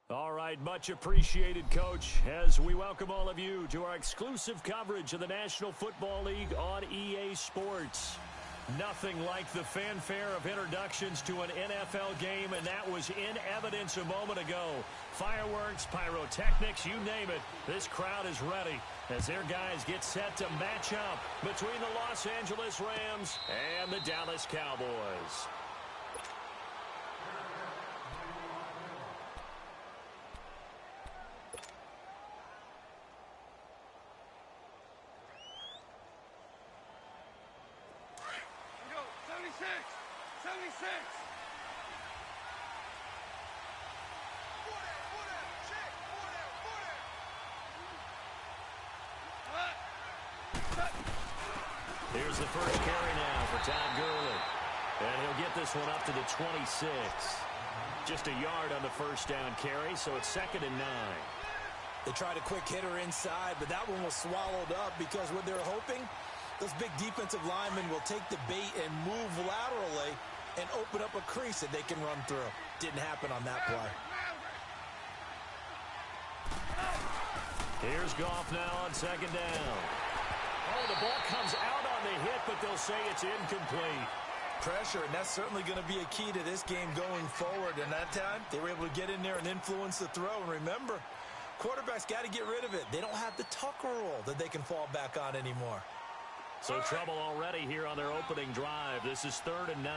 All right, much appreciated, Coach, as we welcome all of you to our exclusive coverage of the National Football League on EA Sports. Nothing like the fanfare of introductions to an NFL game, and that was in evidence a moment ago. Fireworks, pyrotechnics, you name it. This crowd is ready as their guys get set to match up between the Los Angeles Rams and the Dallas Cowboys. Here's the first carry now for Todd Gurley. And he'll get this one up to the 26. Just a yard on the first down carry, so it's 2nd and 9. They tried a quick hitter inside, but that one was swallowed up because what they're hoping, those big defensive linemen will take the bait and move laterally and open up a crease that they can run through. Didn't happen on that play. Here's Goff now on 2nd down. Oh, the ball comes out on the hit, but they'll say it's incomplete. Pressure, and that's certainly going to be a key to this game going forward. And that time, they were able to get in there and influence the throw. And remember, quarterbacks got to get rid of it. They don't have the Tucker rule that they can fall back on anymore. So trouble already here on their opening drive. This is 3rd and 9.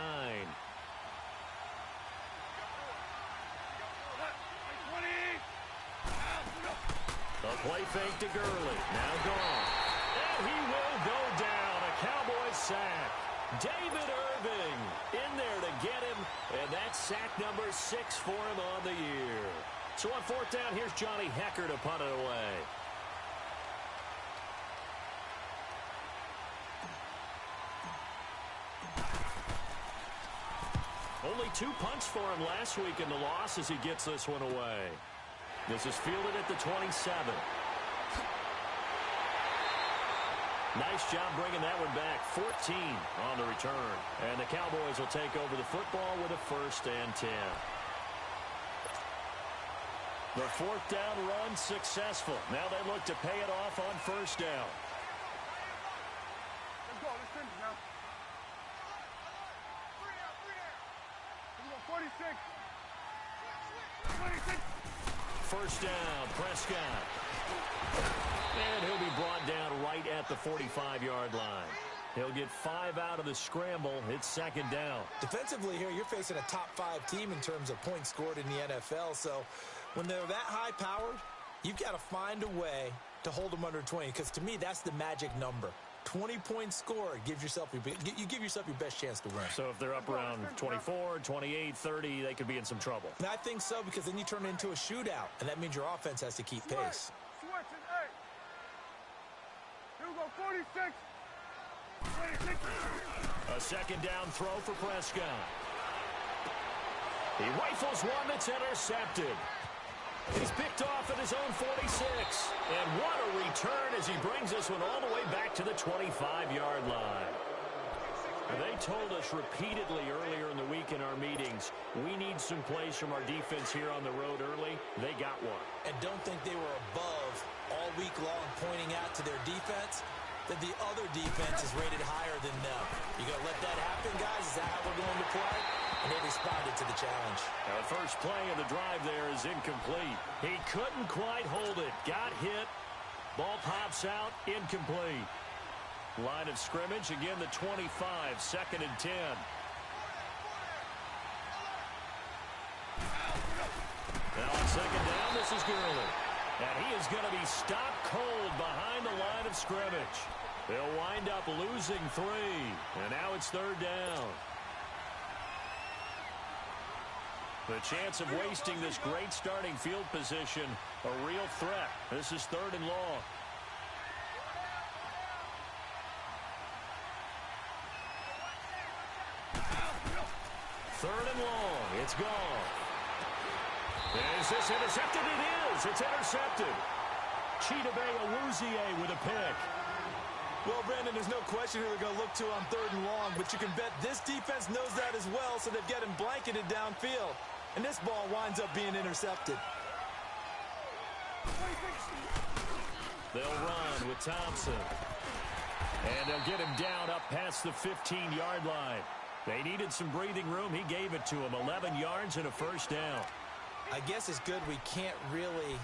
A play fake to Gurley. Now gone. And he will go down. A Cowboys sack. David Irving in there to get him. And that's sack number 6 for him on the year. So on 4th down, here's Johnny Hecker to punt it away. Only 2 punts for him last week in the loss as he gets this one away. This is fielded at the 27. Nice job bringing that one back. 14 on the return. And the Cowboys will take over the football with a 1st and 10. The 4th down run successful. Now they look to pay it off on 1st down. Let's go. Let's finish now. 46. 26. 1st down, Prescott. And he'll be brought down right at the 45-yard line. He'll get 5 out of the scramble. It's 2nd down. Defensively here, you're facing a top 5 team in terms of points scored in the NFL. So when they're that high-powered, you've got to find a way to hold them under 20. Because to me, that's the magic number. 20 points scored gives yourself you give yourself your best chance to win. So if they're up around 24, 28, 30, they could be in some trouble. And I think so, because then you turn it into a shootout, and that means your offense has to keep pace. Switching, hey. Here we go, 46. 26. A 2nd down throw for Prescott. He rifles one that's intercepted. He's picked off at his own 46. And what a return as he brings this one all the way back to the 25-yard line. They told us repeatedly earlier in the week in our meetings, we need some plays from our defense here on the road early. They got one. And don't think they were above all week long pointing out to their defense that the other defense is rated higher than them. You got to let that happen, guys. Is that how we're going to play? And they responded to the challenge. Now, the first play of the drive there is incomplete. He couldn't quite hold it. Got hit. Ball pops out. Incomplete. Line of scrimmage. Again, the 25. 2nd and 10. Now on 2nd down, this is Gurley. And he is going to be stopped cold behind the line of scrimmage. They'll wind up losing 3. And now it's 3rd down. The chance of wasting this great starting field position, a real threat. This is 3rd and long. Third and long. It's gone. Is this intercepted? It is. It's intercepted. Chidobe Awuzie with a pick. Well, Brandon, there's no question who they're going to look to on 3rd and long, but you can bet this defense knows that as well, so they've got him blanketed downfield. And this ball winds up being intercepted. They'll run with Thompson. And they'll get him down up past the 15-yard line. They needed some breathing room. He gave it to him. 11 yards and a first down. I guess it's good we can't really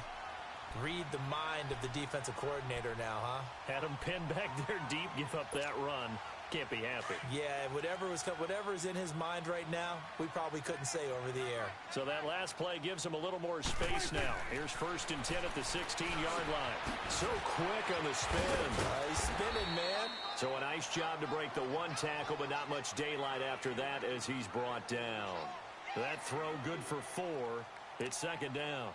read the mind of the defensive coordinator now, huh? Had him pinned back there deep, give up that run. Can't be happy. Yeah, whatever is in his mind right now, we probably couldn't say over the air. So that last play gives him a little more space now. Here's 1st and 10 at the 16-yard line. So quick on the spin. He's spinning, man. So a nice job to break the one tackle, but not much daylight after that as he's brought down. That throw good for 4. It's 2nd down.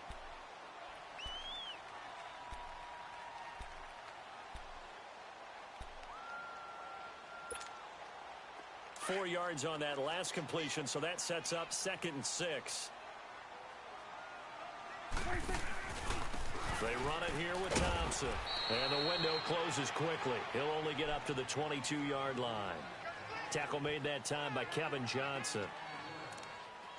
Four yards on that last completion, so that sets up 2nd and 6. They run it here with Thompson. And the window closes quickly. He'll only get up to the 22-yard line. Tackle made that time by Kevin Johnson.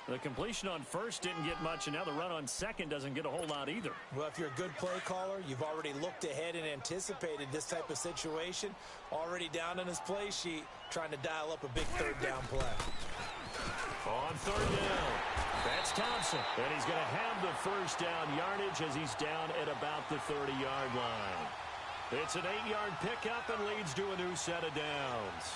The completion on 1st didn't get much, and now the run on 2nd doesn't get a whole lot either. Well, if you're a good play caller, you've already looked ahead and anticipated this type of situation. Already down on his play sheet, trying to dial up a big 3rd down play. On 3rd down, that's Thompson. And he's going to have the 1st down yardage as he's down at about the 30-yard line. It's an 8-yard pickup and leads to a new set of downs.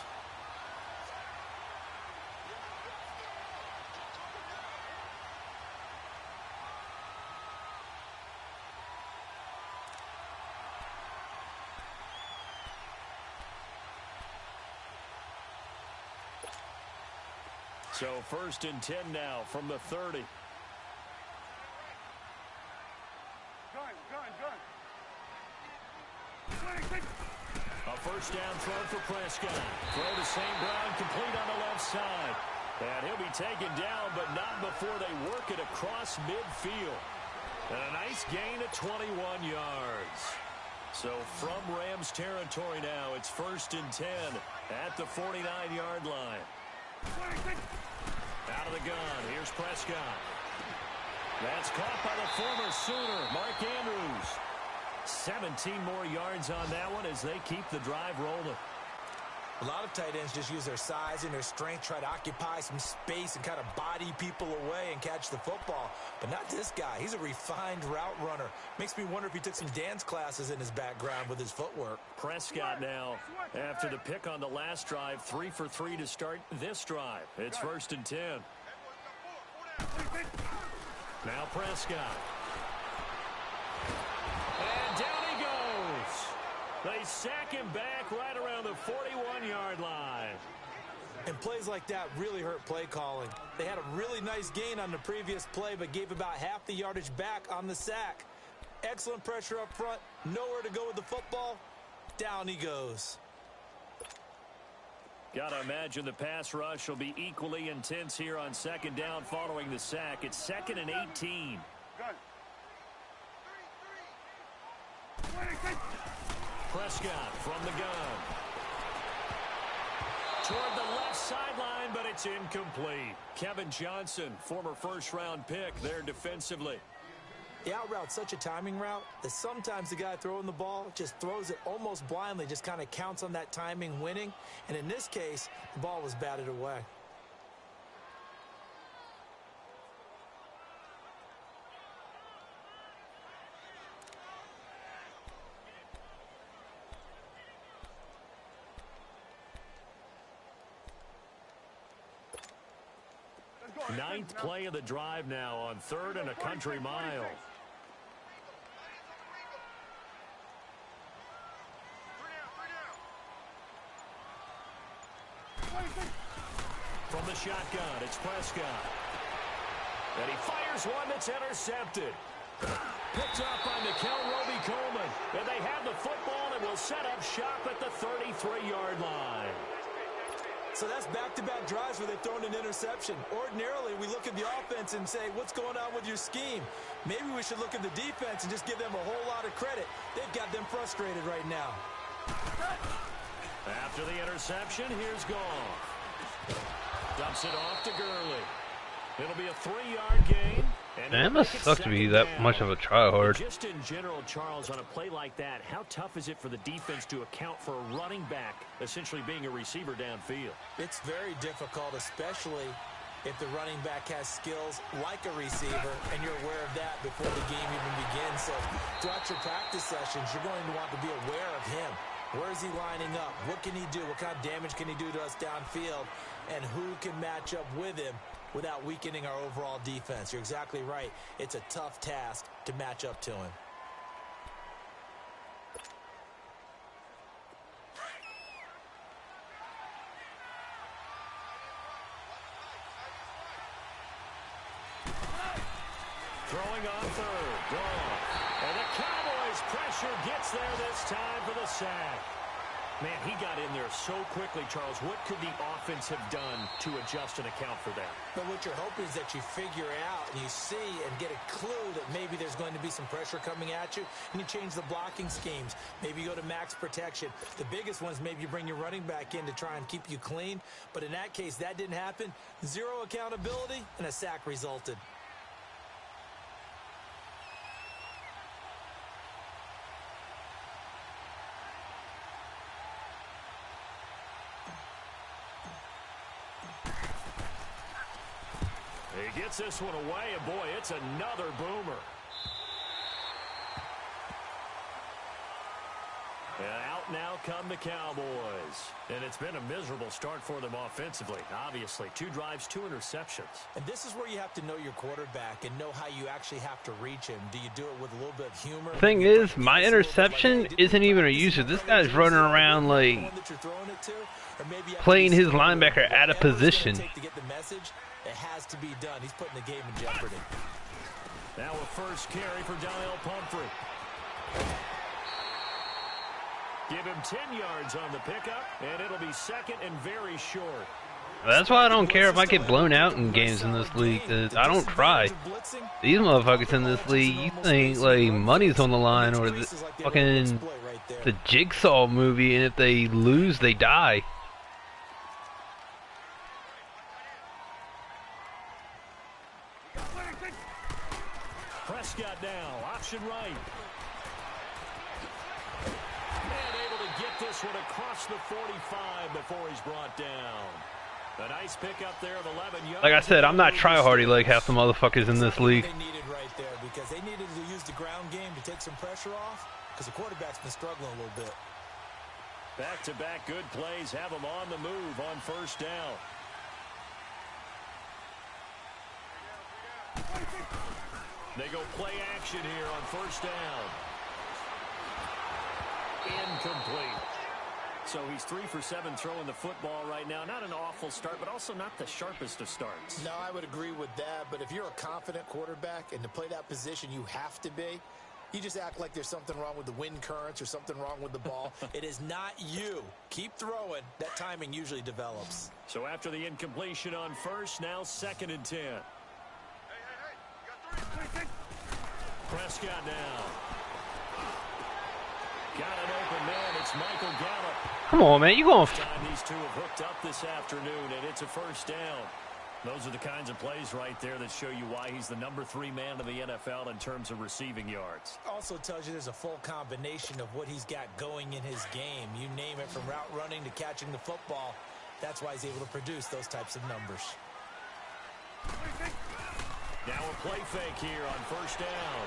So 1st and 10 now from the 30. A 1st down throw for Prescott. Throw to St. Brown, complete on the left side. And he'll be taken down, but not before they work it across midfield. And a nice gain of 21 yards. So from Rams territory now, it's 1st and 10 at the 49-yard line. Out of the gun, here's Prescott. That's caught by the former Sooner, Mark Andrews. 17 more yards on that one as they keep the drive rolling. A lot of tight ends just use their size and their strength, try to occupy some space and kind of body people away and catch the football. But not this guy. He's a refined route runner. Makes me wonder if he took some dance classes in his background with his footwork. Prescott now, after the pick on the last drive, 3 for 3 to start this drive. It's 1st and 10. Now Prescott. And down he goes. They sack him back right around the 41-yard line. And plays like that really hurt play calling. They had a really nice gain on the previous play, but gave about half the yardage back on the sack. Excellent pressure up front. Nowhere to go with the football. Down he goes. Got to imagine the pass rush will be equally intense here on 2nd down following the sack. It's 2nd and 18. Prescott from the gun. Toward the left sideline, but it's incomplete. Kevin Johnson, former 1st-round pick there defensively. The out route's such a timing route that sometimes the guy throwing the ball just throws it almost blindly, just kind of counts on that timing winning. And in this case, the ball was batted away. Ninth play of the drive now on 3rd and a country mile. From the shotgun, it's Prescott. And he fires one that's intercepted. Picked up by Mikel Roby-Coleman. And they have the football and will set up shop at the 33-yard line. So that's back-to-back drives where they've thrown an interception. Ordinarily, we look at the offense and say, what's going on with your scheme? Maybe we should look at the defense and just give them a whole lot of credit. They've got them frustrated right now. After the interception, here's Goff. Dumps it off to Gurley. It'll be a 3-yard gain, Man, it must suck to be that much of a tryhard. Just in general, Charles, on a play like that, how tough is it for the defense to account for a running back essentially being a receiver downfield? It's very difficult, especially if the running back has skills like a receiver, and you're aware of that before the game even begins. So throughout your practice sessions, you're going to want to be aware of him. Where is he lining up? What can he do? What kind of damage can he do to us downfield? And who can match up with him without weakening our overall defense? You're exactly right. It's a tough task to match up to him. Throwing on third, gone. And the Cowboys' pressure gets there this time for the sack. Man, he got in there so quickly, Charles. What could the offense have done to adjust and account for that? But what you're hoping is that you figure out and you see and get a clue that maybe there's going to be some pressure coming at you, and you change the blocking schemes. Maybe you go to max protection. The biggest one is maybe you bring your running back in to try and keep you clean. But in that case, that didn't happen. Zero accountability, and a sack resulted. He gets this one away, and boy, it's another boomer. And out now come the Cowboys. And it's been a miserable start for them offensively, obviously. 2 drives, 2 interceptions. And this is where you have to know your quarterback and know how you actually have to reach him. Do you do it with a little bit of humor? Thing is, my interception isn't even a user. This guy's running around like playing his linebacker out of position. It has to be done. He's putting the game in jeopardy. Now a first carry for Donnell Pumphrey. Give him 10 yards on the pickup, and it'll be second and very short. That's why I don't care if I get blown out in games in this league, because I don't try. These motherfuckers in this league, you think like money's on the line or the fucking the Jigsaw movie, and if they lose, they die. Prescott now, option right. And able to get this one across the 45 before he's brought down. A nice pick up there of 11 yards. Like I said, I'm not try-hardy like half the motherfuckers in this league. They needed right there because they needed to use the ground game to take some pressure off because the quarterback's been struggling a little bit. Back-to-back good plays have them on the move on first down. They go play action here on first down. Incomplete. So he's 3 for 7 throwing the football right now. Not an awful start, but also not the sharpest of starts. No, I would agree with that. But if you're a confident quarterback and to play that position you have to be, you just act like there's something wrong with the wind currents or something wrong with the ball. It is not you. Keep throwing. That timing usually develops. So after the incompletion on first, now 2nd and 10. Prescott now. Got an open man. It's Michael Gallup. Come on, man. You going? These two have hooked up this afternoon, and it's a first down. Those are the kinds of plays right there that show you why he's the number 3 man in the NFL in terms of receiving yards. Also tells you there's a full combination of what he's got going in his game. You name it, from route running to catching the football. That's why he's able to produce those types of numbers. Now a play fake here on first down.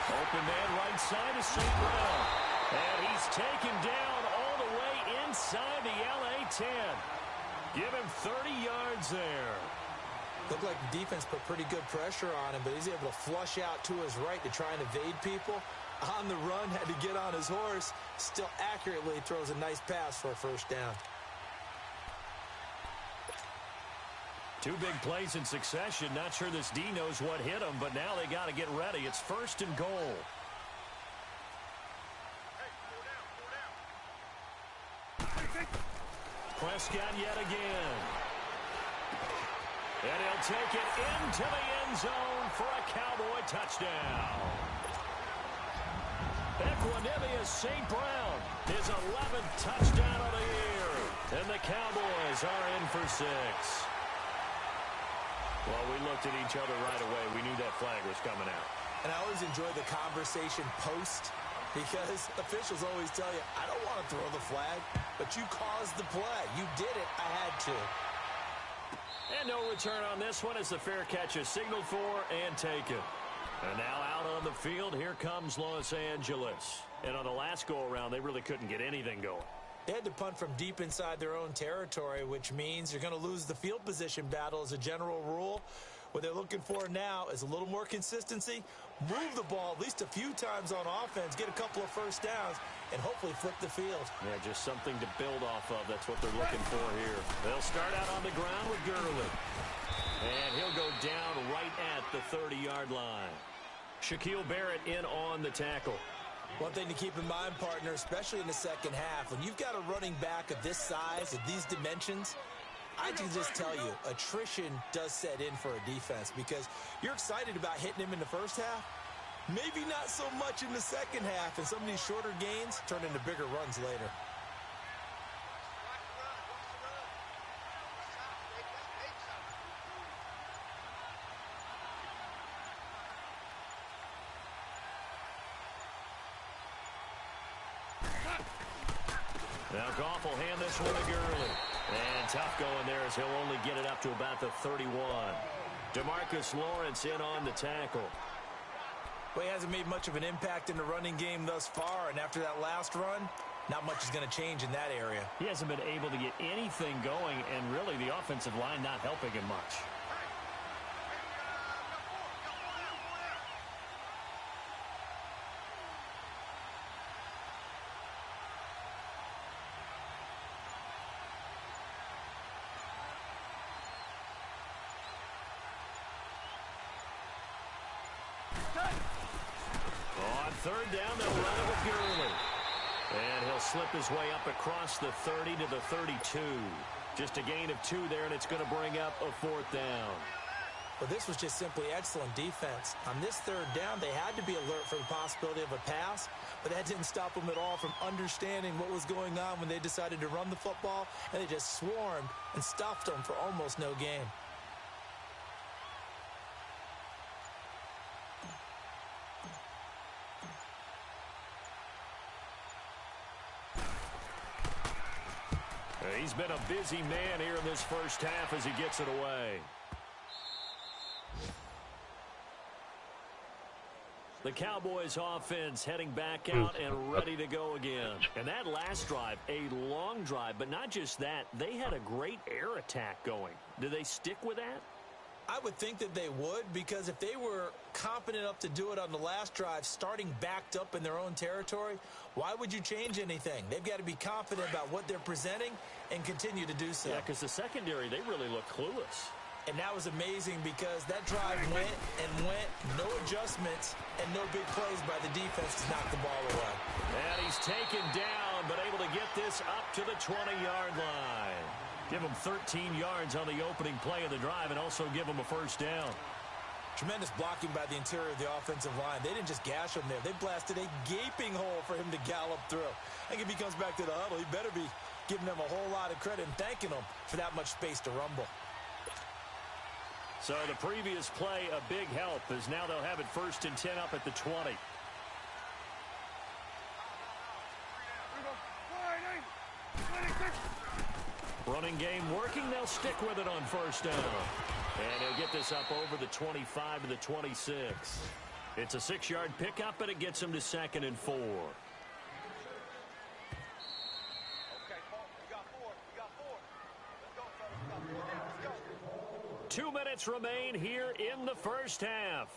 Open man right side is St. Brown. And he's taken down all the way inside the LA 10. Give him 30 yards there. Looked like the defense put pretty good pressure on him, but he's able to flush out to his right to try and evade people. On the run, had to get on his horse. Still accurately throws a nice pass for a first down. 2 big plays in succession. Not sure this D knows what hit him, but now they got to get ready. It's 1st and goal. Prescott yet again. And he'll take it into the end zone for a Cowboy touchdown. Equanimous St. Brown, his 11th touchdown of the year. And the Cowboys are in for 6. Well, we looked at each other right away. We knew that flag was coming out. And I always enjoy the conversation post because officials always tell you, I don't want to throw the flag, but you caused the play. You did it. I had to. And no return on this one as the fair catch is signaled for and taken. And now out on the field, here comes Los Angeles. And on the last go-around, they really couldn't get anything going. They had to punt from deep inside their own territory, which means you're going to lose the field position battle as a general rule. What they're looking for now is a little more consistency, move the ball at least a few times on offense, get a couple of first downs, and hopefully flip the field. Yeah, just something to build off of. That's what they're looking for here. They'll start out on the ground with Gurley. And he'll go down right at the 30-yard line. Shaquille Barrett in on the tackle. One thing to keep in mind, partner, especially in the second half, when you've got a running back of this size, of these dimensions, I can just tell you, attrition does set in for a defense because you're excited about hitting him in the first half. Maybe not so much in the second half, and some of these shorter gains turn into bigger runs later. Now Goff will hand this one to Gurley. And tough going there as he'll only get it up to about the 31. DeMarcus Lawrence in on the tackle. Well, he hasn't made much of an impact in the running game thus far, and after that last run, not much is going to change in that area. He hasn't been able to get anything going, and really the offensive line not helping him much. On third down, they'll run it with Gurley. And he'll slip his way up across the 30 to the 32. Just a gain of 2 there, and it's going to bring up a fourth down. Well, this was just simply excellent defense. On this third down, they had to be alert for the possibility of a pass, but that didn't stop them at all from understanding what was going on when they decided to run the football, and they just swarmed and stuffed them for almost no gain. He's been a busy man here in this first half as he gets it away. The Cowboys offense heading back out and ready to go again. And that last drive, a long drive, but not just that, they had a great air attack going. Do they stick with that? I would think that they would, because if they were confident enough to do it on the last drive, starting backed up in their own territory, why would you change anything? They've got to be confident about what they're presenting and continue to do so. Yeah, because the secondary, they really look clueless. And that was amazing because that drive went and went, no adjustments, and no big plays by the defense to knock the ball away. And he's taken down, but able to get this up to the 20-yard line. Give him 13 yards on the opening play of the drive and also give him a first down. Tremendous blocking by the interior of the offensive line. They didn't just gash him there. They blasted a gaping hole for him to gallop through. I think if he comes back to the huddle, he better be giving them a whole lot of credit and thanking them for that much space to rumble. So the previous play, a big help, as now they'll have it 1st and 10 up at the 20. Running game working. They'll stick with it on first down. And he'll get this up over the 25 to the 26. It's a 6-yard pickup, and it gets him to 2nd and 4. 2 minutes remain here in the first half.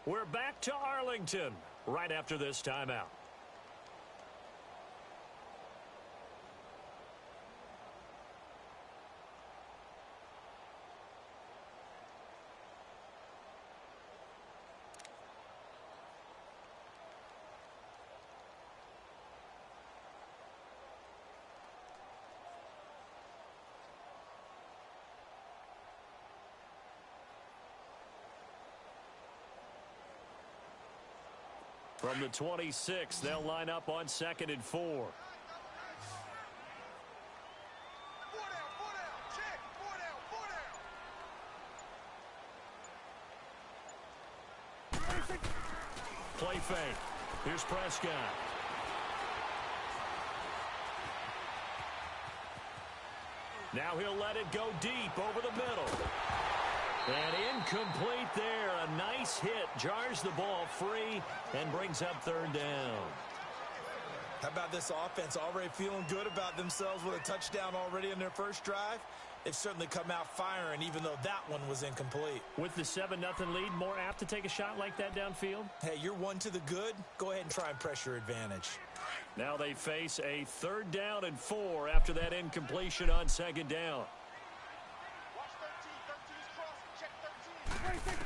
We're back to Arlington right after this timeout. From the 26, they'll line up on 2nd and 4. Play fake. Here's Prescott. Now he'll let it go deep over the middle. And incomplete there. A nice hit. Jars the ball free and brings up third down. How about this offense already feeling good about themselves with a touchdown already in their first drive? They've certainly come out firing, even though that one was incomplete. With the 7-0 lead, more apt to take a shot like that downfield? Hey, you're one to the good. Go ahead and try and pressure advantage. Now they face a 3rd down and 4 after that incompletion on 2nd down. Watch 13. 13's crossing. Check 13.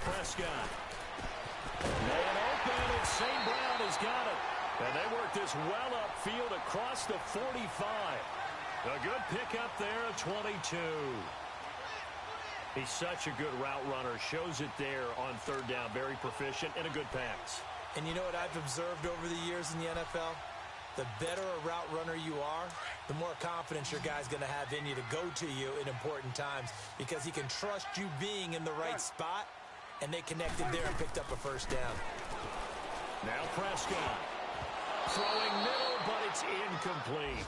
Prescott. Man open, and St. Brown has got it. And they work this well upfield across the 45. A good pickup there at 22. He's such a good route runner. Shows it there on 3rd down. Very proficient and a good pass. And you know what I've observed over the years in the NFL? The better a route runner you are, the more confidence your guy's going to have in you to go to you in important times because he can trust you being in the right spot, and they connected there and picked up a 1st down. Now Prescott. Throwing middle, but it's incomplete.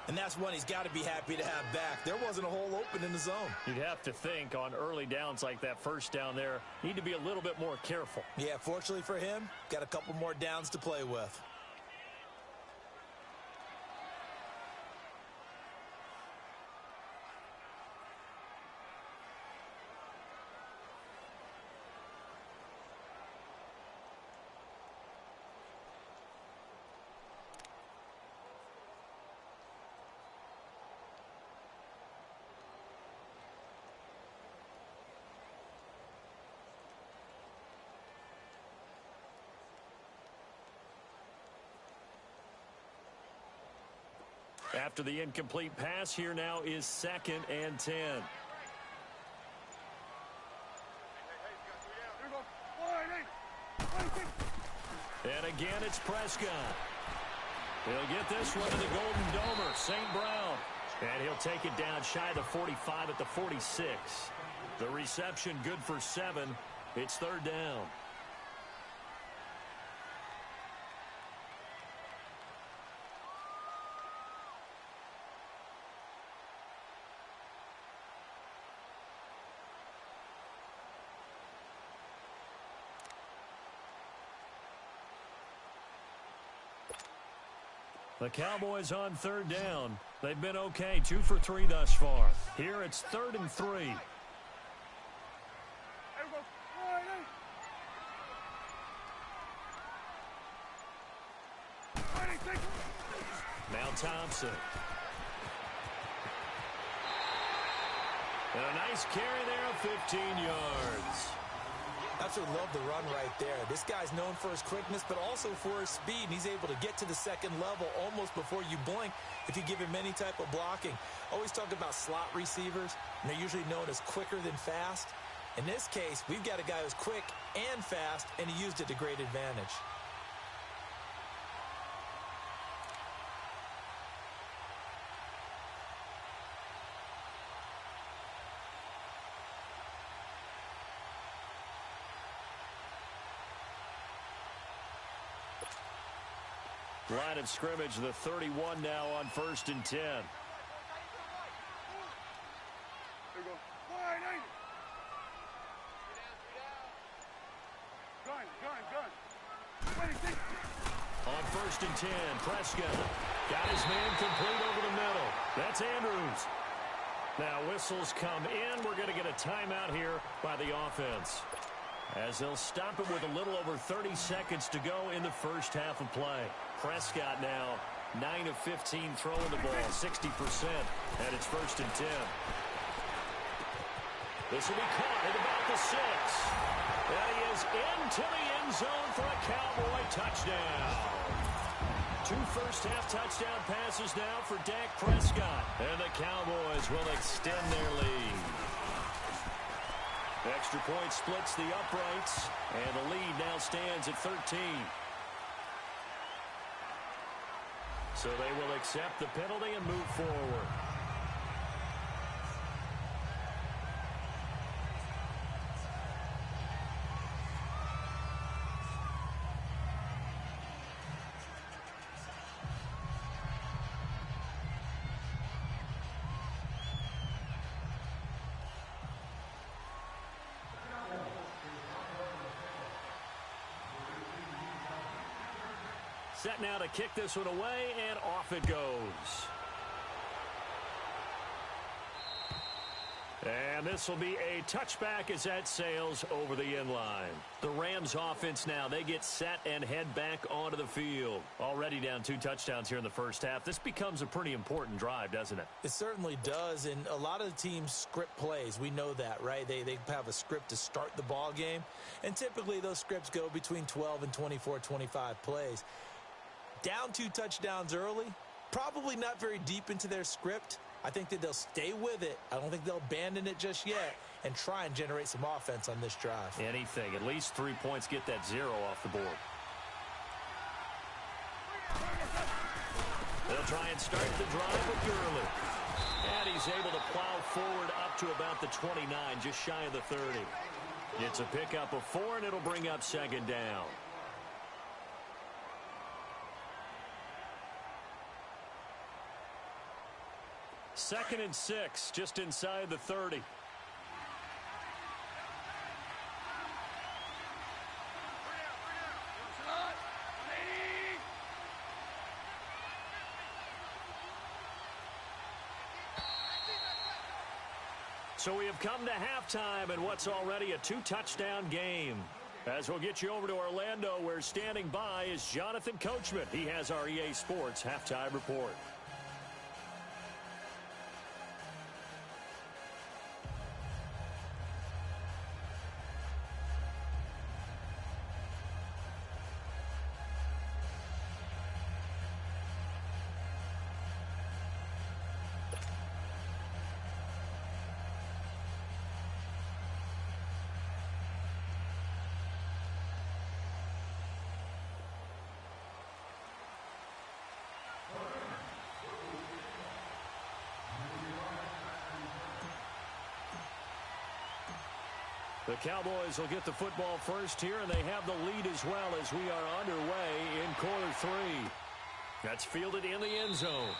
And that's one he's got to be happy to have back. There wasn't a hole open in the zone. You'd have to think on early downs like that 1st down there, need to be a little bit more careful. Yeah, fortunately for him, got a couple more downs to play with. After the incomplete pass, here now is 2nd and 10. And again, it's Prescott. He'll get this one to the Golden Domer, St. Brown. And he'll take it down shy of the 45 at the 46. The reception good for 7. It's 3rd down. The Cowboys on 3rd down. They've been okay, 2 for 3 thus far. Here it's 3rd and 3. Now Thompson. And a nice carry there of 15 yards. Absolutely love the run right there. This guy's known for his quickness, but also for his speed. And he's able to get to the 2nd level almost before you blink if you give him any type of blocking. Always talk about slot receivers, and they're usually known as quicker than fast. In this case, we've got a guy who's quick and fast, and he used it to great advantage. Line of scrimmage, the 31 now on 1st and 10. On 1st and 10, Prescott got his man complete over the middle. That's Andrews. Now whistles come in. We're going to get a timeout here by the offense, as they'll stop it with a little over 30 seconds to go in the first half of play. Prescott now 9 of 15 throwing the ball, 60%, and it's 1st and 10. This will be caught at about the 6. And he is into the end zone for a Cowboy touchdown. 2 first-half touchdown passes now for Dak Prescott. And the Cowboys will extend their lead. Extra point splits the uprights, and the lead now stands at 13. So they will accept the penalty and move forward. Set now to kick this one away, and off it goes. And this will be a touchback as that sails over the end line. The Rams offense now, they get set and head back onto the field. Already down 2 touchdowns here in the first half. This becomes a pretty important drive, doesn't it? It certainly does, and a lot of the teams script plays. We know that, right? They have a script to start the ball game, and typically those scripts go between 12 and 24, 25 plays. Down 2 touchdowns early, probably not very deep into their script. I think that they'll stay with it. I don't think they'll abandon it just yet and try and generate some offense on this drive. Anything. At least 3 points, get that 0 off the board. They'll try and start the drive with Gurley. And he's able to plow forward up to about the 29, just shy of the 30. It's a pickup of 4, and it'll bring up second down. Second and 6, just inside the 30. So we have come to halftime in what's already a 2-touchdown game. As we'll get you over to Orlando, where standing by is Jonathan Coachman. He has our EA Sports halftime report. The Cowboys will get the football first here, and they have the lead as well as we are underway in quarter 3. That's fielded in the end zone.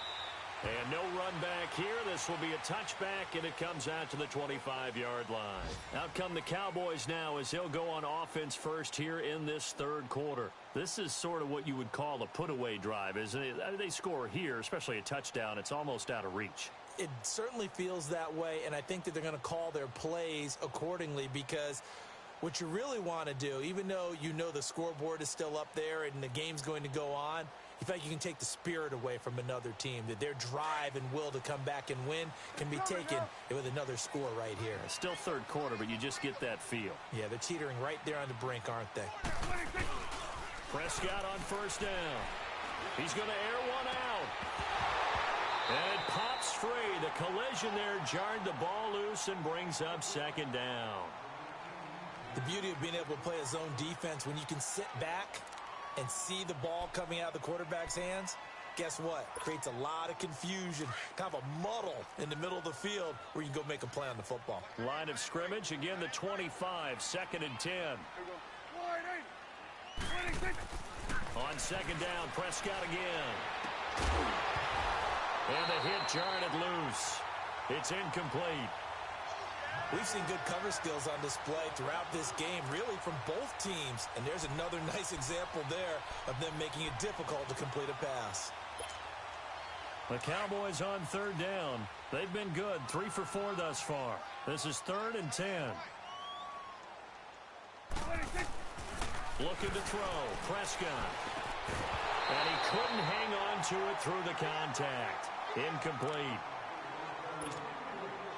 And no run back here. This will be a touchback, and it comes out to the 25-yard line. Out come the Cowboys now as they'll go on offense first here in this third quarter. This is sort of what you would call a put-away drive, isn't it? They score here, especially a touchdown. It's almost out of reach. It certainly feels that way, and I think that they're going to call their plays accordingly, because what you really want to do, even though you know the scoreboard is still up there and the game's going to go on, you feel like you can take the spirit away from another team, that their drive and will to come back and win can be taken with another score right here. It's still third quarter, but you just get that feel. Yeah, they're teetering right there on the brink, aren't they? Prescott on first down. He's going to air one out. And it pops free. The collision there jarred the ball loose and brings up second down. The beauty of being able to play a zone defense, when you can sit back and see the ball coming out of the quarterback's hands, guess what? It creates a lot of confusion, kind of a muddle in the middle of the field where you can go make a play on the football. Line of scrimmage, again the 25, second and 10. On second down, Prescott again. And the hit jarred it loose. It's incomplete. We've seen good cover skills on display throughout this game, really from both teams. And there's another nice example there of them making it difficult to complete a pass. The Cowboys on third down. They've been good, 3 for 4 thus far. This is third and 10. Looking to throw, Prescott. And he couldn't hang on to it through the contact. Incomplete.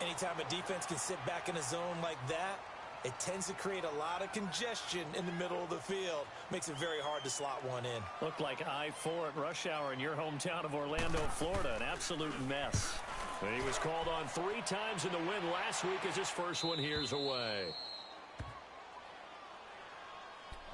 Anytime a defense can sit back in a zone like that, it tends to create a lot of congestion in the middle of the field. Makes it very hard to slot one in. Looked like I-4 at rush hour in your hometown of Orlando, Florida. An absolute mess. And he was called on 3 times in the win last week as his first one here's away.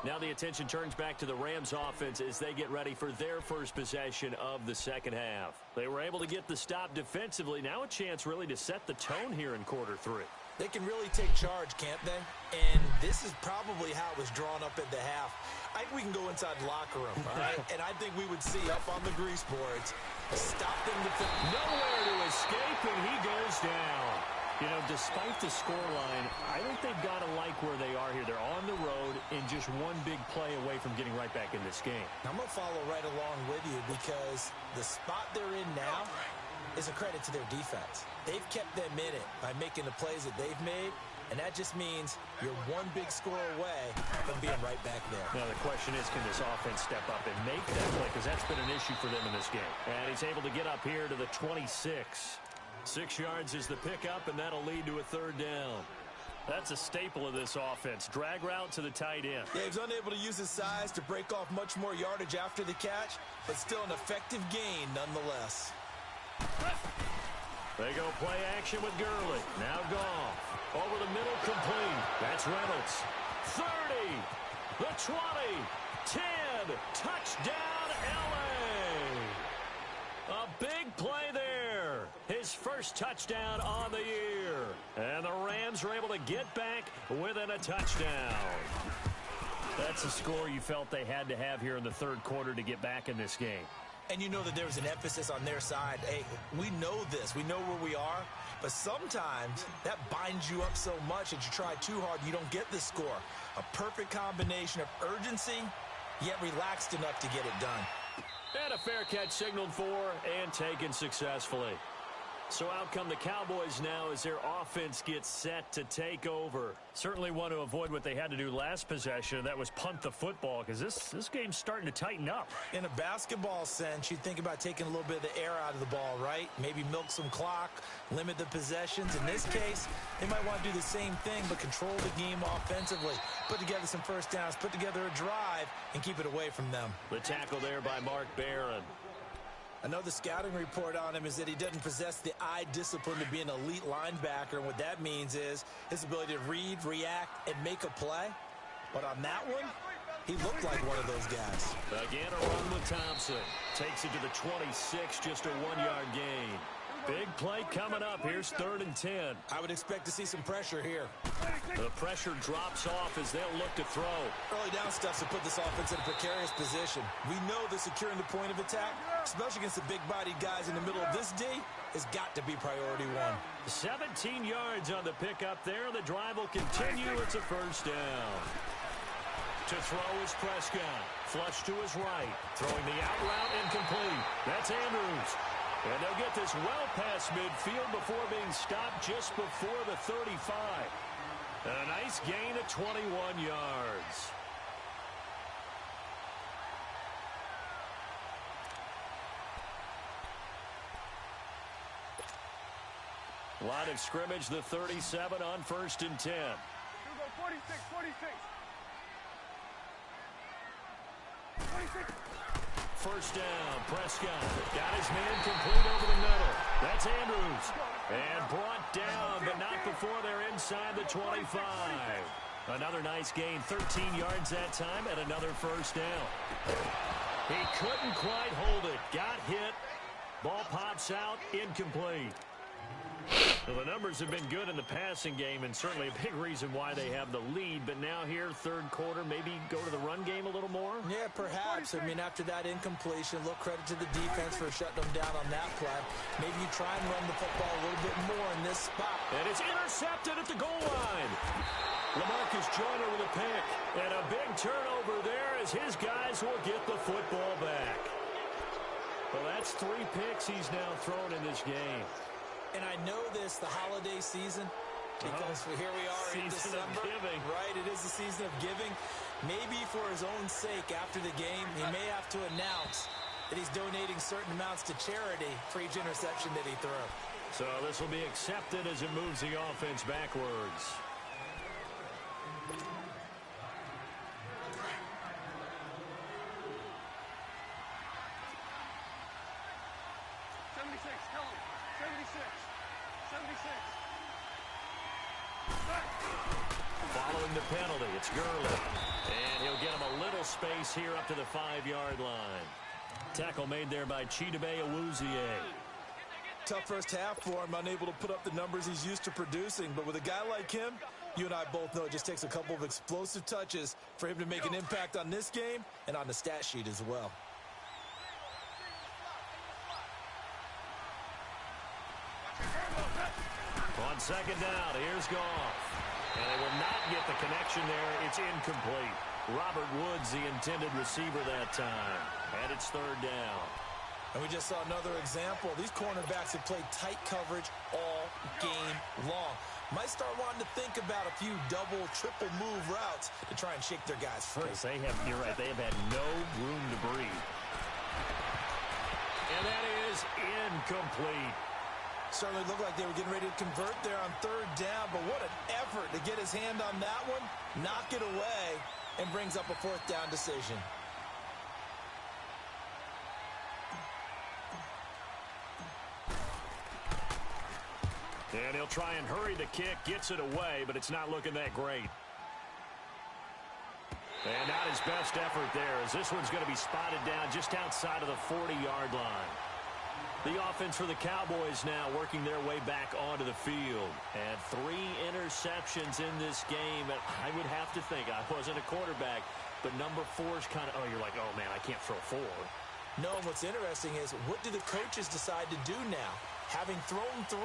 Now the attention turns back to the Rams offense as they get ready for their first possession of the second half. They were able to get the stop defensively. Now a chance really to set the tone here in quarter 3. They can really take charge, can't they? And this is probably how it was drawn up at the half. I think we can go inside the locker room, all right? And I think we would see up on the grease boards, stop them defensively. Nowhere to escape, and he goes down. You know, despite the scoreline, I think they've got to like where they are here. They're on the road and just one big play away from getting right back in this game. I'm going to follow right along with you because the spot they're in now is a credit to their defense. They've kept them in it by making the plays that they've made, and that just means you're one big score away from being right back there. Now, the question is, can this offense step up and make that play? Because that's been an issue for them in this game. And he's able to get up here to the 26. 6 yards is the pickup, and that'll lead to a third down. That's a staple of this offense. Drag route to the tight end. Yeah, he's unable to use his size to break off much more yardage after the catch, but still an effective gain nonetheless. They go play action with Gurley. Now Goff. Over the middle, complete. That's Reynolds. 30. The 20. 10. Touchdown, L.A. A big play there. His first touchdown on the year. And the Rams are able to get back within a touchdown. That's a score you felt they had to have here in the third quarter to get back in this game. And you know that there was an emphasis on their side. Hey, we know this. We know where we are. But sometimes that binds you up so much that you try too hard, you don't get the score. A perfect combination of urgency, yet relaxed enough to get it done. And a fair catch signaled for and taken successfully. So out come the Cowboys now as their offense gets set to take over. Certainly want to avoid what they had to do last possession. That was punt the football because this game's starting to tighten up. In a basketball sense, you think about taking a little bit of the air out of the ball, right? Maybe milk some clock, limit the possessions. In this case, they might want to do the same thing but control the game offensively. Put together some first downs, put together a drive, and keep it away from them. The tackle there by Mark Barron. Another scouting report on him is that he doesn't possess the eye discipline to be an elite linebacker. And what that means is his ability to read, react, and make a play. But on that one, he looked like one of those guys. Again, a run with Thompson. Takes it to the 26, just a 1-yard gain. Big play coming up. Here's 3rd and 10. I would expect to see some pressure here. The pressure drops off as they'll look to throw. Early down stuff to put this offense in a precarious position. We know that securing the point of attack, especially against the big-bodied guys in the middle of this D, has got to be priority one. 17 yards on the pickup there. The drive will continue. It's a first down. To throw is Prescott. Flush to his right. Throwing the out route incomplete. That's Andrews. And they'll get this well past midfield before being stopped just before the 35. A nice gain of 21 yards. Line of scrimmage, the 37 on 1st and 10. 46, 46. 46. First down, Prescott got his man complete over the middle. That's Andrews. And brought down, but not before they're inside the 25. Another nice gain, 13 yards that time, and another first down. He couldn't quite hold it. Got hit. Ball pops out, incomplete. Well, the numbers have been good in the passing game, and certainly a big reason why they have the lead. But now here, third quarter, maybe go to the run game a little more? Yeah, perhaps. I mean, after that incompletion, a little credit to the defense for shutting them down on that play. Maybe you try and run the football a little bit more in this spot. And it's intercepted at the goal line. LaMarcus Joyner with a pick. And a big turnover there as his guys will get the football back. Well, that's 3 picks he's now thrown in this game. And I know this, the holiday season, because here we are in December. Giving. Right, it is the season of giving. Maybe for his own sake after the game, he may have to announce that he's donating certain amounts to charity for each interception that he threw. So this will be accepted as it moves the offense backwards. Following the penalty, it's Gurley. And he'll get him a little space here up to the 5-yard line. Tackle made there by Chidobe Awuzie. Tough first half for him, unable to put up the numbers he's used to producing. But with a guy like him, you and I both know it just takes a couple of explosive touches for him to make an impact on this game and on the stat sheet as well. On On second down, here's Goff. And they will not get the connection there. It's incomplete. Robert Woods, the intended receiver that time. And it's third down. And we just saw another example. These cornerbacks have played tight coverage all game long. Might start wanting to think about a few double, triple move routes to try and shake their guys free. Because you're right, they have had no room to breathe. And that is incomplete. Certainly looked like they were getting ready to convert there on third down, but what an effort to get his hand on that one, knock it away, and brings up a fourth down decision. And he'll try and hurry the kick, gets it away, but it's not looking that great. And not his best effort there, as this one's going to be spotted down just outside of the 40-yard line. The offense for the Cowboys now working their way back onto the field. And 3 interceptions in this game. And I would have to think, I wasn't a quarterback, but number 4 is kind of, you're like, oh, man, I can't throw 4. No, what's interesting is, what do the coaches decide to do now? Having thrown 3,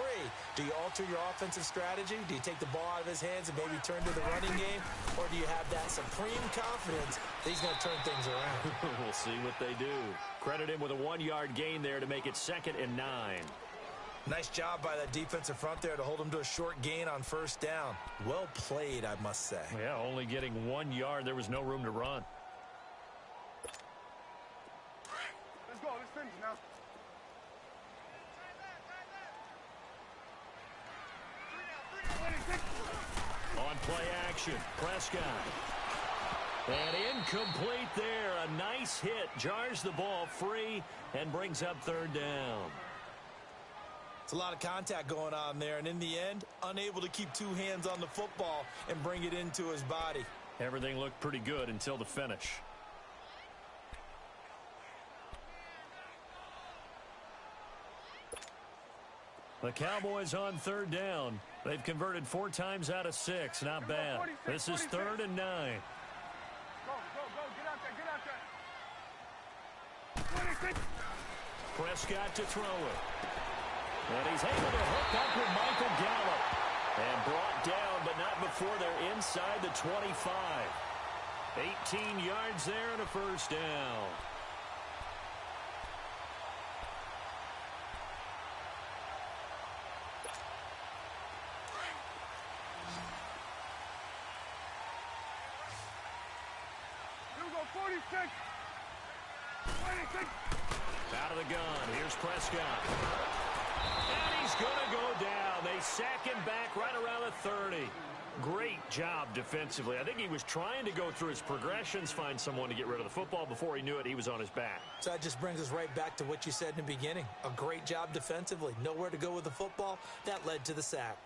do you alter your offensive strategy? Do you take the ball out of his hands and maybe turn to the running game? Or do you have that supreme confidence that he's going to turn things around? We'll see what they do. Credit him with a 1-yard gain there to make it 2nd and 9. Nice job by that defensive front there to hold him to a short gain on first down. Well played, I must say. Yeah, only getting 1 yard. There was no room to run. Let's go. Let's finish now. On play action, Prescott. And incomplete there. A nice hit. Jars the ball free and brings up third down. It's a lot of contact going on there, and in the end, unable to keep 2 hands on the football and bring it into his body. Everything looked pretty good until the finish. The Cowboys on third down. They've converted 4 times out of 6. Not bad. This is 3rd and 9. Go. Get out there. 26. Prescott to throw it. And he's able to hook up with Michael Gallup. And brought down, but not before they're inside the 25. 18 yards there and a first down. You go 46. 26. Out of the gun. Here's Prescott. And he's going to go down. They sack him back right around the 30. Great job defensively. I think he was trying to go through his progressions, find someone to get rid of the football. Before he knew it, he was on his back. So that just brings us right back to what you said in the beginning. A great job defensively. Nowhere to go with the football. That led to the sack.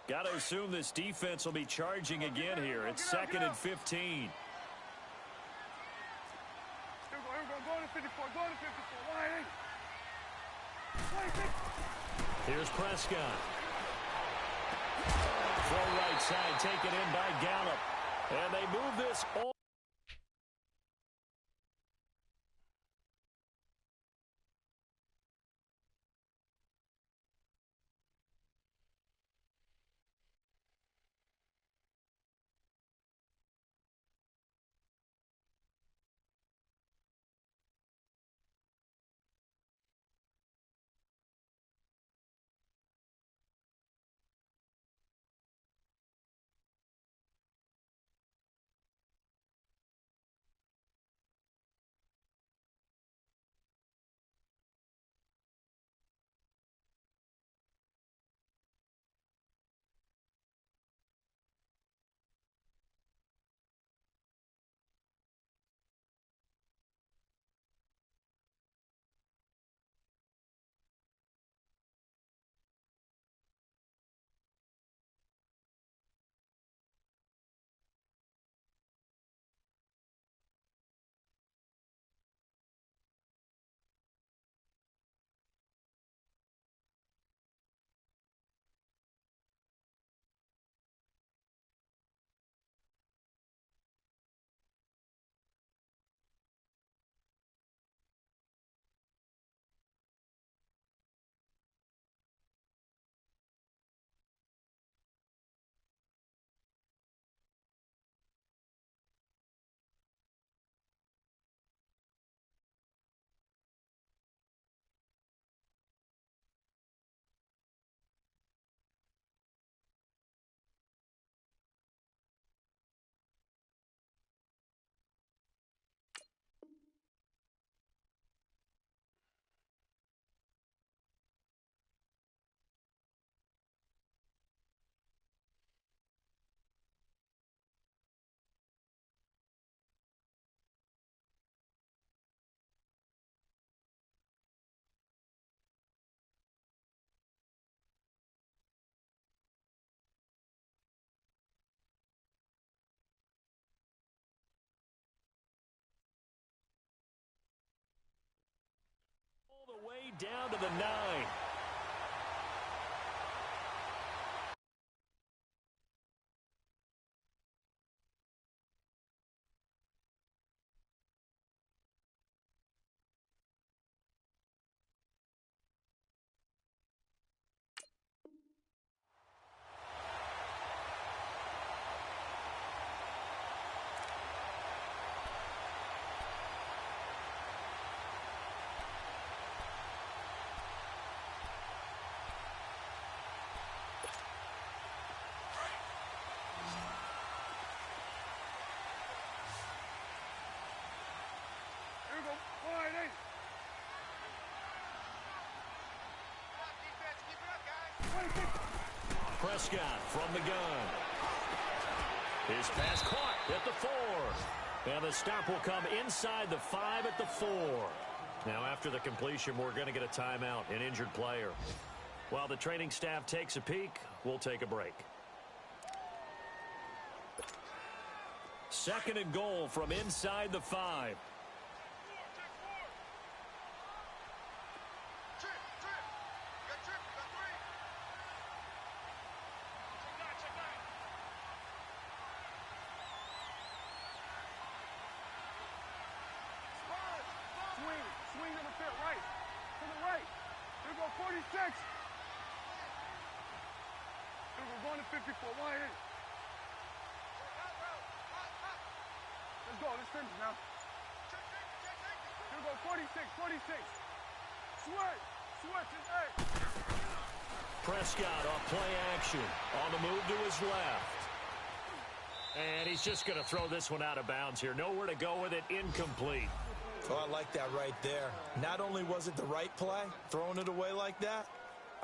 Got to assume this defense will be charging again here. It's 2nd and 15. Here we go. Go to 54. Go to 54. Wide 26. Here's Prescott. Full right side taken in by Gallup. And they move this all. it down to the 9. Here we go. Wide 8. Prescott from the gun. His pass caught at the 4. And the stop will come inside the 5 at the 4. Now after the completion, we're going to get a timeout, an injured player. While the training staff takes a peek, we'll take a break. 2nd and goal from inside the 5. Swing to the pit, right. To the right. Here we go, 46. Here we go, going to 54. Wide 8. Let's go, let's finish now. Here we go, 46, 46. Switch, it's 8. Prescott off play action. On the move to his left. And he's just going to throw this one out of bounds here. Nowhere to go with it. Incomplete. Oh, I like that right there. Not only was it the right play, throwing it away like that,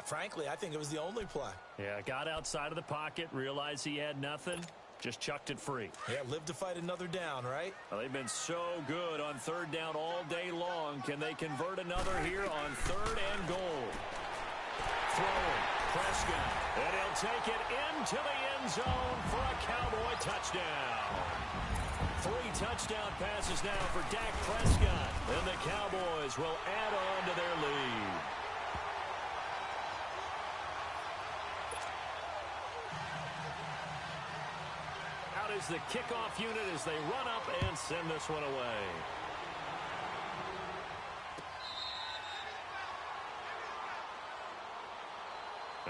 frankly, I think it was the only play. Yeah, got outside of the pocket, realized he had nothing, just chucked it free. Yeah, live to fight another down, right? Well, they've been so good on 3rd down all day long. Can they convert another here on 3rd and goal? Throwing, Prescott, and he'll take it into the end zone for a Cowboy touchdown. 3 touchdown passes now for Dak Prescott. And the Cowboys will add on to their lead. Out is the kickoff unit as they run up and send this one away.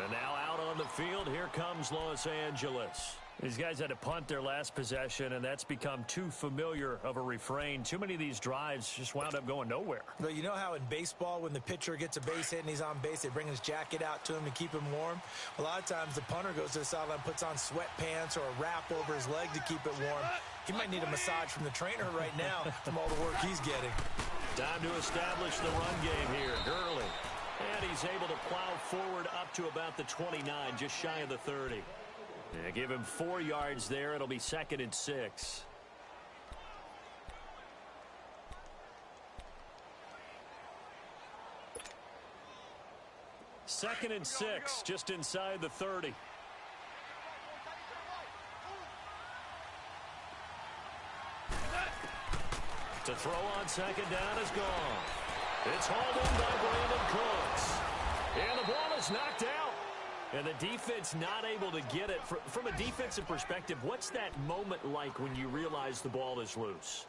And now out on the field, here comes Los Angeles. These guys had to punt their last possession, and that's become too familiar of a refrain. Too many of these drives just wound up going nowhere. Well, you know how in baseball, when the pitcher gets a base hit and he's on base, they bring his jacket out to him to keep him warm? A lot of times the punter goes to the sideline, puts on sweatpants or a wrap over his leg to keep it warm. He might need a massage from the trainer right now from all the work he's getting. Time to establish the run game here. Gurley. And he's able to plow forward up to about the 29, just shy of the 30. Yeah, give him 4 yards there. It'll be 2nd and 6. Second and 6, just inside the 30. To throw on 2nd down is gone. It's hauled in by Brandon Cooks. And the ball is knocked out. And the defense not able to get it. From a defensive perspective, what's that moment like when you realize the ball is loose?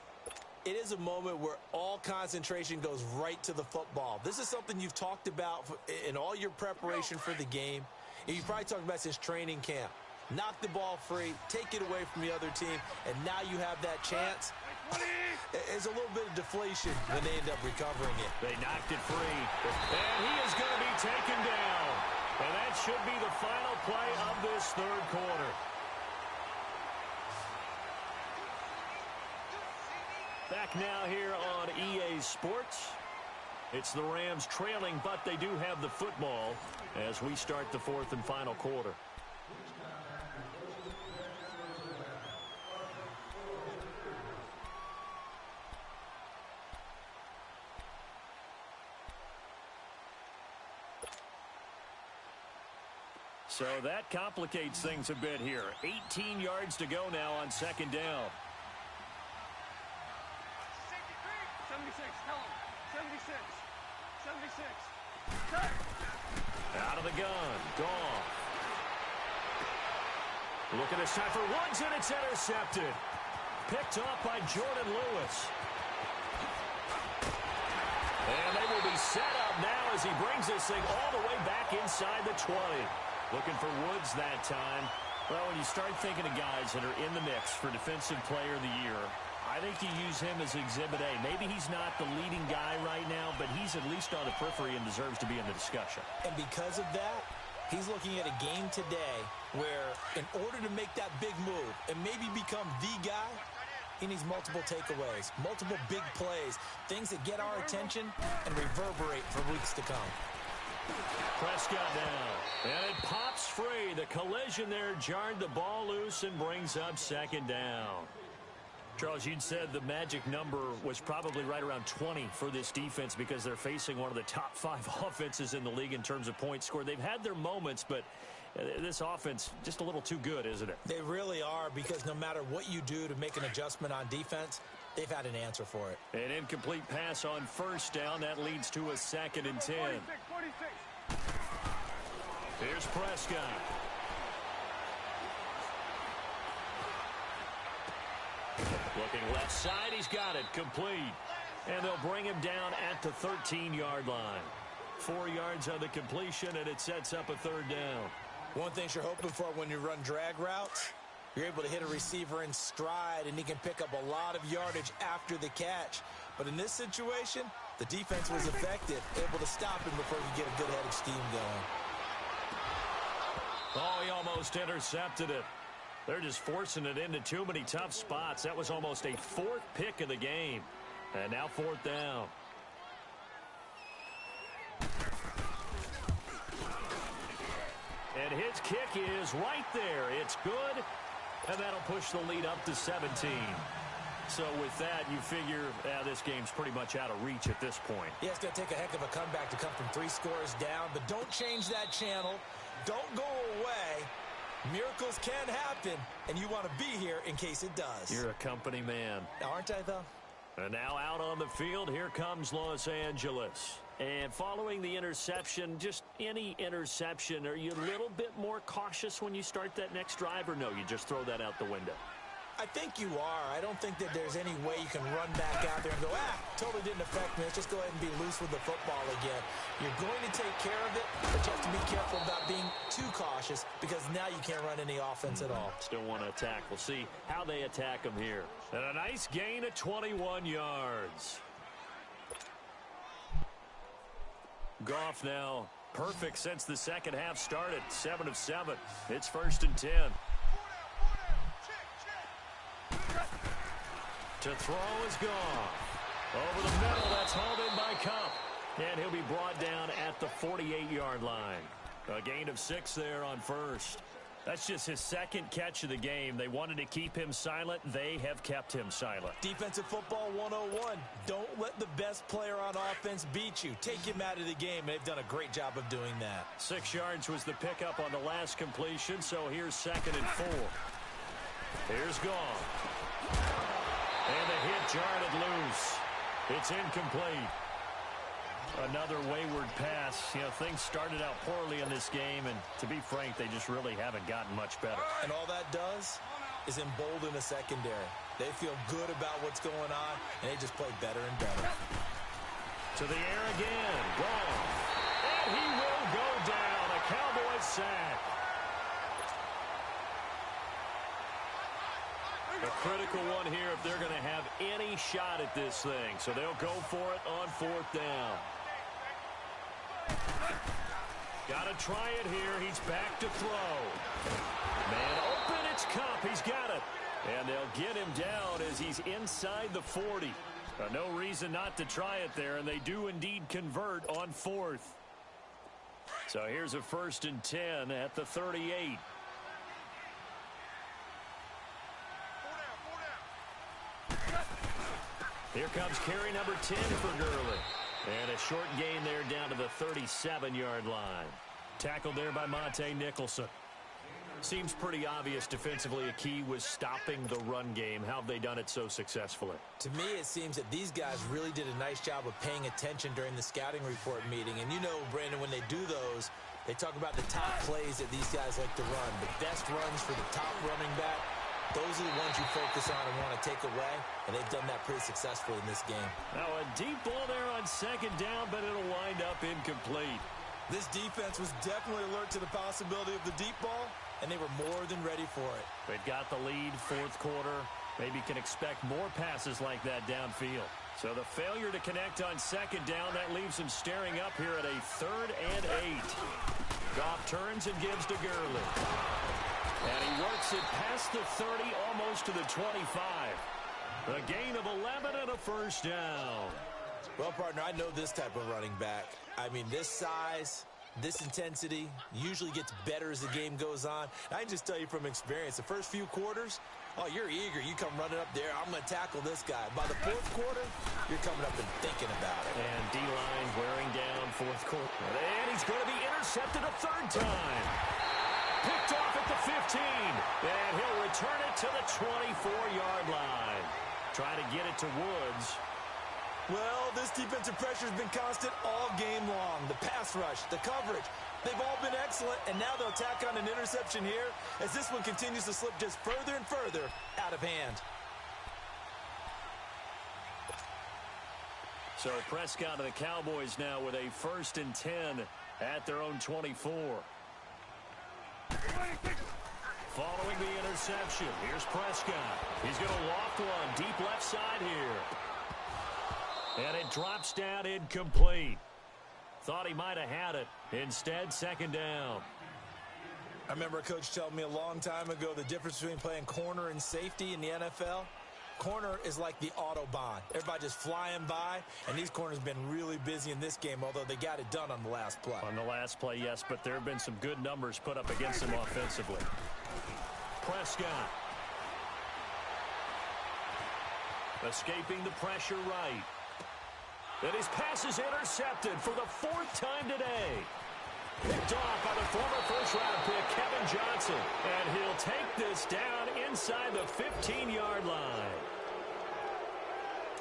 It is a moment where all concentration goes right to the football. This is something you've talked about in all your preparation for the game. And you probably talked about since training camp. Knock the ball free, take it away from the other team, and now you have that chance. There's a little bit of deflation when they end up recovering it. They knocked it free. And he is going to be taken down. And that should be the final play of this 3rd quarter. Back now here on EA Sports. It's the Rams trailing, but they do have the football as we start the 4th and final quarter. So that complicates things a bit here. 18 yards to go now on 2nd down. 76, tell him. 76. 76. Out of the gun. Goff. Looking this time for Woods, and it's intercepted. Picked off by Jordan Lewis. And they will be set up now as he brings this thing all the way back inside the 20. Looking for Woods that time. Well, when you start thinking of guys that are in the mix for Defensive Player of the Year, I think you use him as Exhibit A. Maybe he's not the leading guy right now, but he's at least on the periphery and deserves to be in the discussion. And because of that, he's looking at a game today where in order to make that big move and maybe become the guy, he needs multiple takeaways, multiple big plays, things that get our attention and reverberate for weeks to come. Prescott down, and it pops free. The collision there jarred the ball loose and brings up second down. Charles, you'd said the magic number was probably right around 20 for this defense because they're facing one of the top 5 offenses in the league in terms of points scored. They've had their moments, but this offense just a little too good, isn't it? They really are, because no matter what you do to make an adjustment on defense, they've had an answer for it. An incomplete pass on first down. That leads to a 2nd and 10. 46. Here's Prescott. Looking left side, he's got it, complete. And they'll bring him down at the 13-yard line. 4 yards on the completion, and it sets up a 3rd down. One thing you're hoping for when you run drag routes, you're able to hit a receiver in stride, and he can pick up a lot of yardage after the catch. But in this situation, the defense was effective, able to stop him before he get a good head of steam going. Oh, he almost intercepted it. They're just forcing it into too many tough spots. That was almost a 4th pick of the game. And now 4th down. And his kick is right there. It's good. And that'll push the lead up to 17. So with that, you figure this game's pretty much out of reach at this point. Yeah, it's going to take a heck of a comeback to come from 3 scores down. But don't change that channel. Don't go away. Miracles can happen, and you want to be here in case it does. You're a company man. Aren't I, though? And now out on the field, here comes Los Angeles. And following the interception, just any interception, are you a little bit more cautious when you start that next drive, or no, you just throw that out the window? I think you are. I don't think that there's any way you can run back out there and go, totally didn't affect me. Let's just go ahead and be loose with the football again. You're going to take care of it, but you have to be careful about being too cautious because now you can't run any offense at all. Still want to attack. We'll see how they attack them here. And a nice gain of 21 yards. Goff now perfect since the second half started. 7 of 7. It's 1st and 10. To throw is Goff. Over the middle, that's hauled in by Cup. And he'll be brought down at the 48-yard line. A gain of 6 there on first. That's just his 2nd catch of the game. They wanted to keep him silent. They have kept him silent. Defensive football 101. Don't let the best player on offense beat you. Take him out of the game, and they've done a great job of doing that. 6 yards was the pickup on the last completion, so here's 2nd and 4. Here's Goff. And the hit jarred it loose. It's incomplete. Another wayward pass. You know, things started out poorly in this game, and to be frank, they just really haven't gotten much better. And all that does is embolden the secondary. They feel good about what's going on, and they just play better and better. To the air again. Goff. And he will go down. A Cowboys sack. A critical one here if they're going to have any shot at this thing. So they'll go for it on 4th down. Got to try it here. He's back to throw. Man open, it's Cup. He's got it. And they'll get him down as he's inside the 40. No reason not to try it there, and they do indeed convert on 4th. So here's a 1st and 10 at the 38. Here comes carry number 10 for Gurley. And a short gain there down to the 37-yard line. Tackled there by Monte Nicholson. Seems pretty obvious defensively a key was stopping the run game. How have they done it so successfully? To me, it seems that these guys really did a nice job of paying attention during the scouting report meeting. And you know, Brandon, when they do those, they talk about the top plays that these guys like to run. The best runs for the top running back, those are the ones you focus on and want to take away. And they've done that pretty successfully in this game. Now a deep ball there on second down, but it'll wind up incomplete. This defense was definitely alert to the possibility of the deep ball, and they were more than ready for it. They've got the lead, fourth quarter. Maybe can expect more passes like that downfield. So the failure to connect on second down, that leaves them staring up here at a 3rd and 8. Goff turns and gives to Gurley. And he works it past the 30, almost to the 25. A gain of 11 and a first down. Well, partner, I know this type of running back. I mean, this size, this intensity usually gets better as the game goes on. I can just tell you from experience, the first few quarters, oh, you're eager. You come running up there. I'm going to tackle this guy. By the fourth quarter, you're coming up and thinking about it. And D-line wearing down fourth quarter. And he's going to be intercepted a 3rd time. Picked off at the 15. And he'll return it to the 24-yard line. Trying to get it to Woods. Well, this defensive pressure has been constant all game long. The pass rush, the coverage, they've all been excellent, and now they'll tack on an interception here as this one continues to slip just further and further out of hand. So Prescott of the Cowboys now with a 1st and 10 at their own 24. Following the interception, here's Prescott. He's going to loft one deep left side here. And it drops down incomplete. Thought he might have had it. Instead, 2nd down. I remember a coach telling me a long time ago the difference between playing corner and safety in the NFL. Corner is like the Autobahn. Everybody just flying by, and these corners have been really busy in this game, although they got it done on the last play. On the last play, yes, but there have been some good numbers put up against them offensively. Prescott. Escaping the pressure right. And his pass is intercepted for the 4th time today. Picked off by the former first-round pick, Kevin Johnson. And he'll take this down inside the 15-yard line.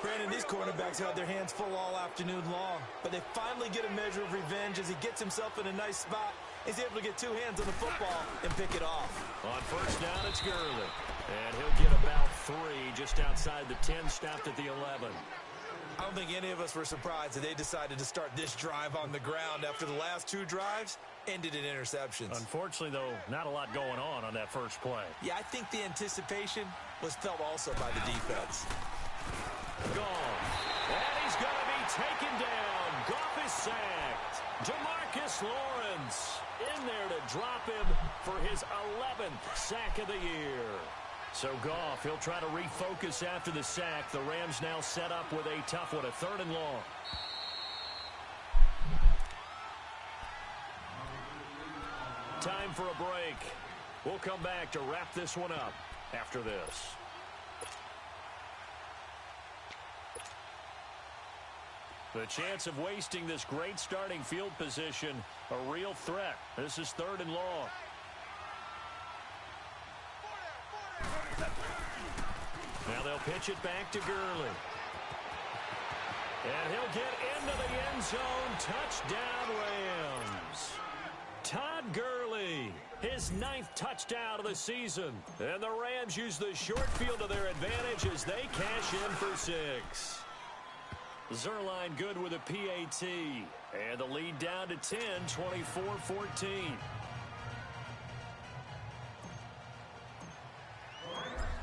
Brandon, these cornerbacks had their hands full all afternoon long, but they finally get a measure of revenge as he gets himself in a nice spot. He's able to get 2 hands on the football and pick it off. On 1st down, it's Gurley. And he'll get about 3 just outside the 10, stopped at the 11. I don't think any of us were surprised that they decided to start this drive on the ground after the last 2 drives ended in interceptions. Unfortunately, though, not a lot going on that first play. Yeah, I think the anticipation was felt also by the defense. Goff. And he's going to be taken down. Goff is sacked. DeMarcus Lawrence in there to drop him for his 11th sack of the year. So Goff, he'll try to refocus after the sack. The Rams now set up with a tough one, a 3rd and long. Time for a break. We'll come back to wrap this one up after this. The chance of wasting this great starting field position, a real threat. This is 3rd and long. Now they'll pitch it back to Gurley. And he'll get into the end zone. Touchdown, Rams. Todd Gurley, his 9th touchdown of the season. And the Rams use the short field to their advantage as they cash in for 6. Zerline good with a PAT. And the lead down to 10, 24-14.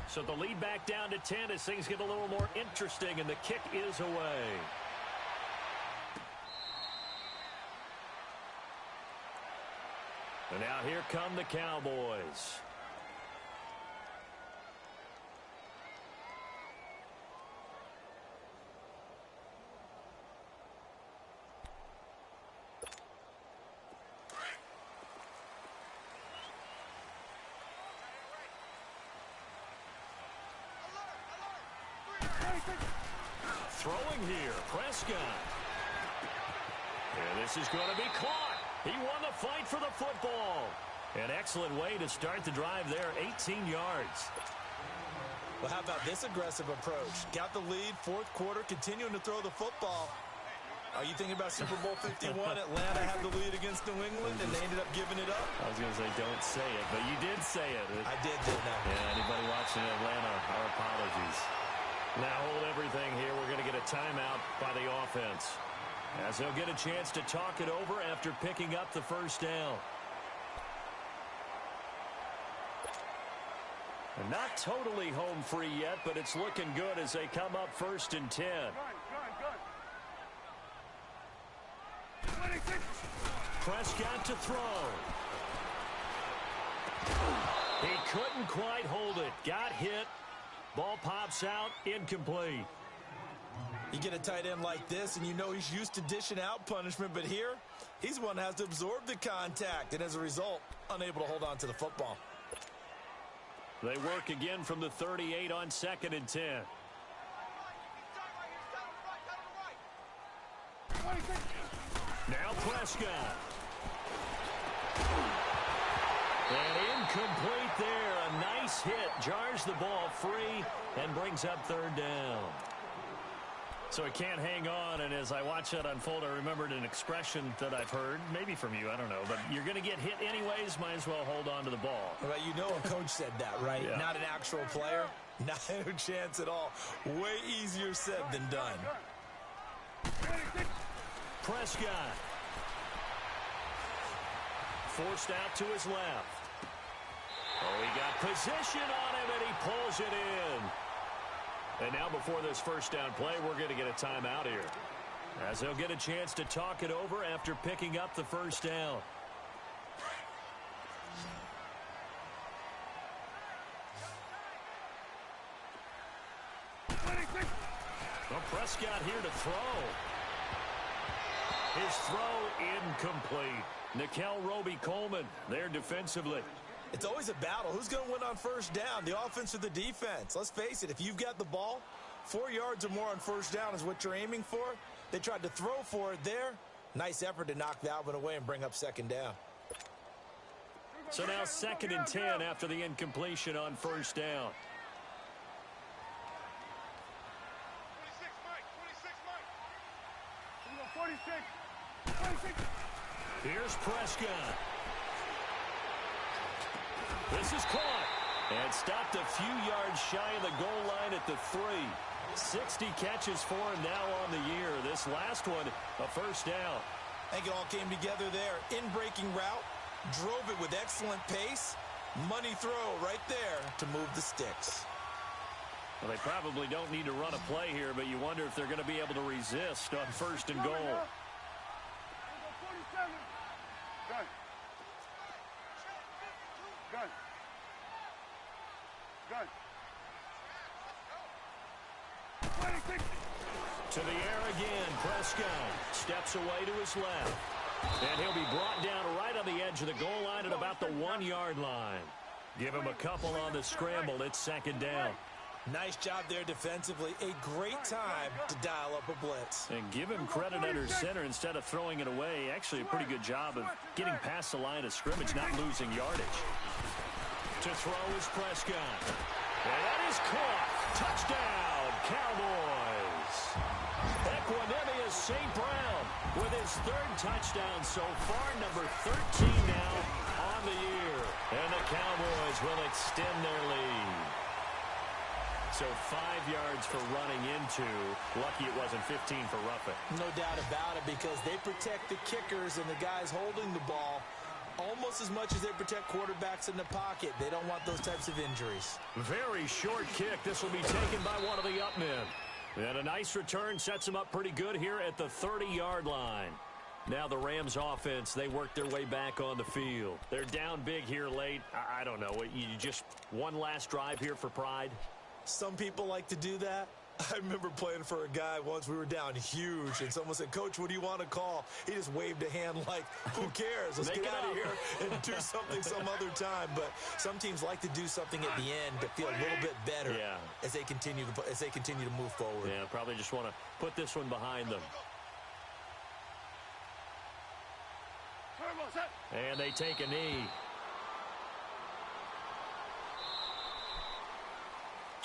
So the lead back down to 10 as things get a little more interesting, and the kick is away. And now here come the Cowboys. Throwing here, Prescott. And this is going to be caught. He won the fight for the football. An excellent way to start the drive there, 18 yards. Well, how about this aggressive approach? Got the lead, fourth quarter, continuing to throw the football. Are you thinking about Super Bowl 51? Atlanta had the lead against New England, and they ended up giving it up. I was going to say, don't say it, but you did say it. I didn't I? Yeah, anybody watching Atlanta, our apologies. Now hold everything here. We're going to get a timeout by the offense, as they'll get a chance to talk it over after picking up the first down. And not totally home free yet, but it's looking good as they come up 1st and 10. Prescott to throw. He couldn't quite hold it. Got hit. Ball pops out. Incomplete. You get a tight end like this, and you know he's used to dishing out punishment, but here, he's the one that has to absorb the contact, and as a result, unable to hold on to the football. They work again from the 38 on 2nd and 10. Now Prescott. And incomplete there. A nice hit. Jars the ball free and brings up 3rd down. So he can't hang on, and as I watch that unfold, I remembered an expression that I've heard, maybe from you, I don't know, but you're going to get hit anyways, might as well hold on to the ball. Well, you know a coach said that, right? Yeah. Not an actual player. Not a chance at all. Way easier said than done. Prescott. Forced out to his left. Oh, he got position on him, and he pulls it in. And now before this first down play, we're going to get a timeout here, as they'll get a chance to talk it over after picking up the first down. Well, Prescott here to throw. His throw incomplete. Nikel Roby-Coleman there defensively. It's always a battle. Who's going to win on first down, the offense or the defense? Let's face it, if you've got the ball, 4 yards or more on first down is what you're aiming for. They tried to throw for it there. Nice effort to knock that one away and bring up 2nd down. So now 2nd and 10 after the incompletion on first down. 46. Here's Prescott. This is caught and stopped a few yards shy of the goal line at the 3. 60 catches for him now on the year. This last one, a first down. I think it all came together there. In-breaking route, drove it with excellent pace. Money throw right there to move the sticks. Well, they probably don't need to run a play here, but you wonder if they're going to be able to resist on 1st and goal. 47. Gun. Gun. 26. To the air again. Prescott steps away to his left. And he'll be brought down right on the edge of the goal line at about the 1-yard line. Give him a couple on the scramble. It's 2nd down. Nice job there defensively. A great time to dial up a blitz. And give him credit under center instead of throwing it away. Actually a pretty good job of getting past the line of scrimmage, not losing yardage. To throw is Prescott. And that is caught. Touchdown, Cowboys. Equanimous St. Brown with his 3rd touchdown so far, number 13 now on the year. And the Cowboys will extend their lead. So 5 yards for running into. Lucky it wasn't 15 for roughing. No doubt about it, because they protect the kickers and the guys holding the ball almost as much as they protect quarterbacks in the pocket. They don't want those types of injuries. Very short kick. This will be taken by one of the up men. And a nice return sets them up pretty good here at the 30-yard line. Now the Rams offense, they work their way back on the field. They're down big here late. I don't know. You just one last drive here for pride? Some people like to do that. I remember playing for a guy once. We were down huge, and someone said, "Coach, what do you want to call?" He just waved a hand like, who cares? Let's get out of here and do something some other time. But some teams like to do something at the end to feel a little bit better as they continue to move forward. Yeah, probably just want to put this one behind them. And they take a knee.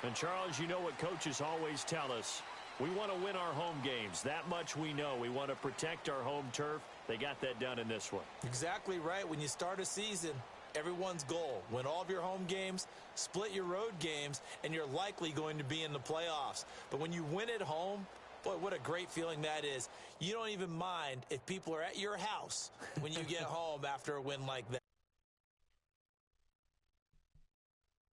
And, Charles, you know what coaches always tell us. We want to win our home games. That much we know. We want to protect our home turf. They got that done in this one. Exactly right. When you start a season, everyone's goal, win all of your home games, split your road games, and you're likely going to be in the playoffs. But when you win at home, boy, what a great feeling that is. You don't even mind if people are at your house when you get home after a win like that.